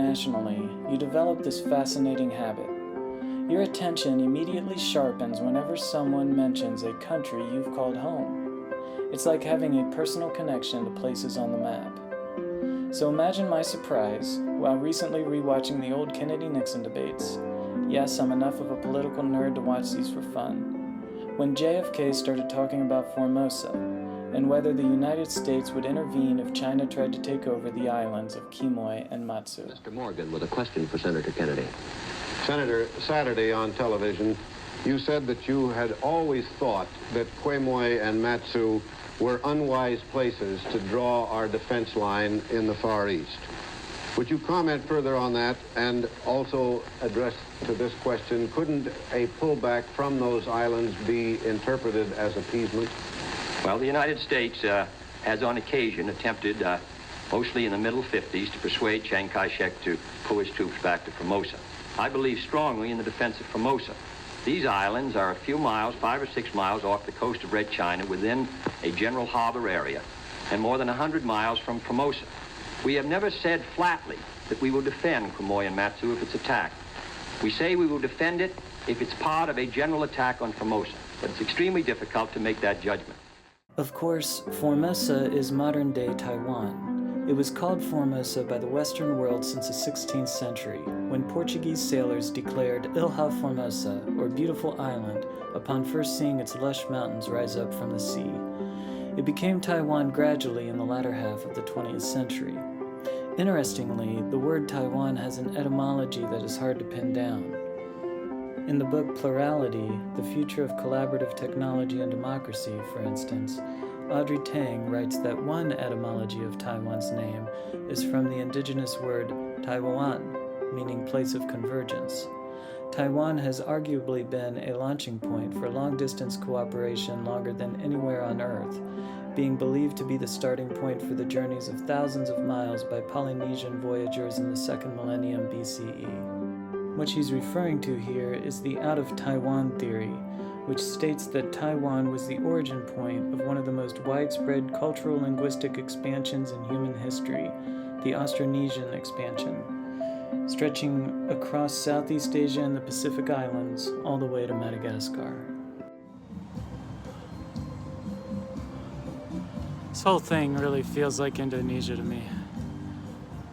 internationally, you develop this fascinating habit. Your attention immediately sharpens whenever someone mentions a country you've called home. It's like having a personal connection to places on the map. So imagine my surprise while recently rewatching the old Kennedy-Nixon debates. Yes, I'm enough of a political nerd to watch these for fun. When JFK started talking about Formosa, and whether the United States would intervene if China tried to take over the islands of Quemoy and Matsu. Mr. Morgan with a question for Senator Kennedy. Senator, Saturday on television, you said that you had always thought that Quemoy and Matsu were unwise places to draw our defense line in the Far East. Would you comment further on that and also address to this question, couldn't a pullback from those islands be interpreted as appeasement? Well, the United States has on occasion attempted, mostly in the middle 50s, to persuade Chiang Kai-shek to pull his troops back to Formosa. I believe strongly in the defense of Formosa. These islands are a few miles, 5 or 6 miles off the coast of Red China within a general harbor area and more than 100 miles from Formosa. We have never said flatly that we will defend Quemoy and Matsu if it's attacked. We say we will defend it if it's part of a general attack on Formosa, but it's extremely difficult to make that judgment. Of course, Formosa is modern-day Taiwan. It was called Formosa by the Western world since the 16th century, when Portuguese sailors declared Ilha Formosa, or Beautiful Island, upon first seeing its lush mountains rise up from the sea. It became Taiwan gradually in the latter half of the 20th century. Interestingly, the word Taiwan has an etymology that is hard to pin down. In the book Plurality, The Future of Collaborative Technology and Democracy, for instance, Audrey Tang writes that one etymology of Taiwan's name is from the indigenous word Taiwan, meaning place of convergence. Taiwan has arguably been a launching point for long-distance cooperation longer than anywhere on Earth, being believed to be the starting point for the journeys of thousands of miles by Polynesian voyagers in the 2nd millennium BCE. What she's referring to here is the out-of-Taiwan theory, which states that Taiwan was the origin point of one of the most widespread cultural linguistic expansions in human history, the Austronesian expansion, stretching across Southeast Asia and the Pacific Islands all the way to Madagascar. This whole thing really feels like Indonesia to me.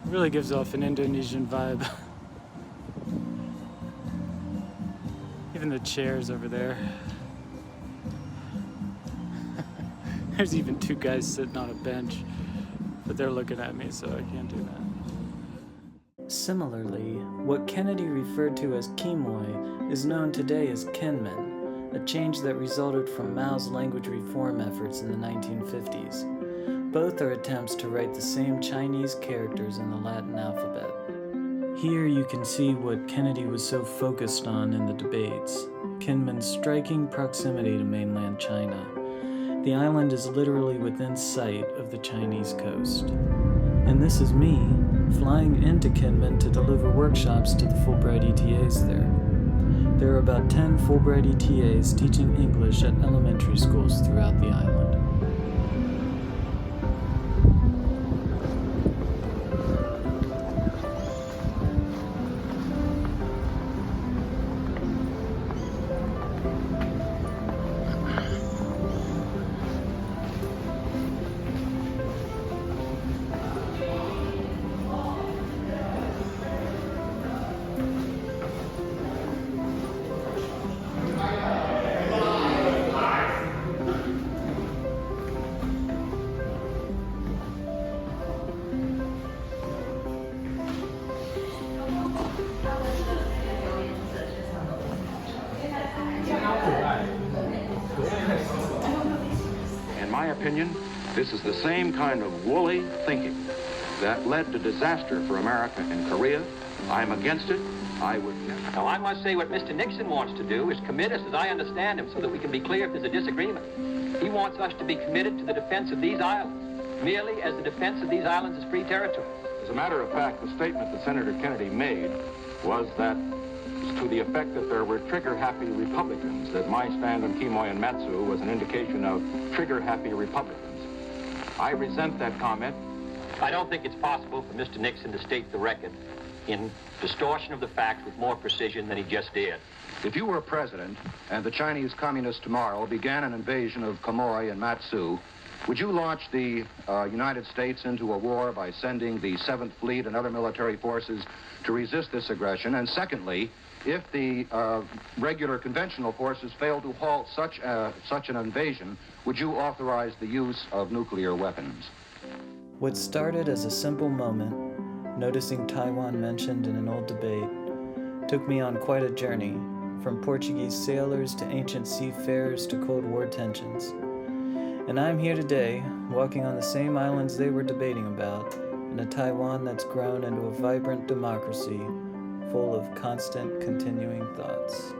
It really gives off an Indonesian vibe. Even the chairs over there. There's even 2 guys sitting on a bench, but they're looking at me, so I can't do that. Similarly, what Kennedy referred to as Quemoy is known today as Kinmen, a change that resulted from Mao's language reform efforts in the 1950s. Both are attempts to write the same Chinese characters in the Latin alphabet. Here you can see what Kennedy was so focused on in the debates, Kinmen's striking proximity to mainland China. The island is literally within sight of the Chinese coast. And this is me, flying into Kinmen to deliver workshops to the Fulbright ETAs there. There are about 10 Fulbright ETAs teaching English at elementary schools throughout the island. In my opinion, this is the same kind of woolly thinking that led to disaster for America in Korea. I'm against it. I would never. Now, I must say what Mr. Nixon wants to do is commit us, as I understand him, so that we can be clear if there's a disagreement. He wants us to be committed to the defense of these islands, merely as the defense of these islands is free territory. As a matter of fact, the statement that Senator Kennedy made was that to the effect that there were trigger-happy Republicans, that my stand on Quemoy and Matsu was an indication of trigger-happy Republicans. I resent that comment. I don't think it's possible for Mr. Nixon to state the record in distortion of the facts with more precision than he just did. If you were president and the Chinese Communists tomorrow began an invasion of Quemoy and Matsu, would you launch the United States into a war by sending the 7th Fleet and other military forces to resist this aggression? And secondly, if the regular conventional forces fail to halt such an invasion, would you authorize the use of nuclear weapons? What started as a simple moment, noticing Taiwan mentioned in an old debate, took me on quite a journey, from Portuguese sailors to ancient seafarers to Cold War tensions. And I'm here today, walking on the same islands they were debating about, in a Taiwan that's grown into a vibrant democracy, full of constant, continuing thoughts.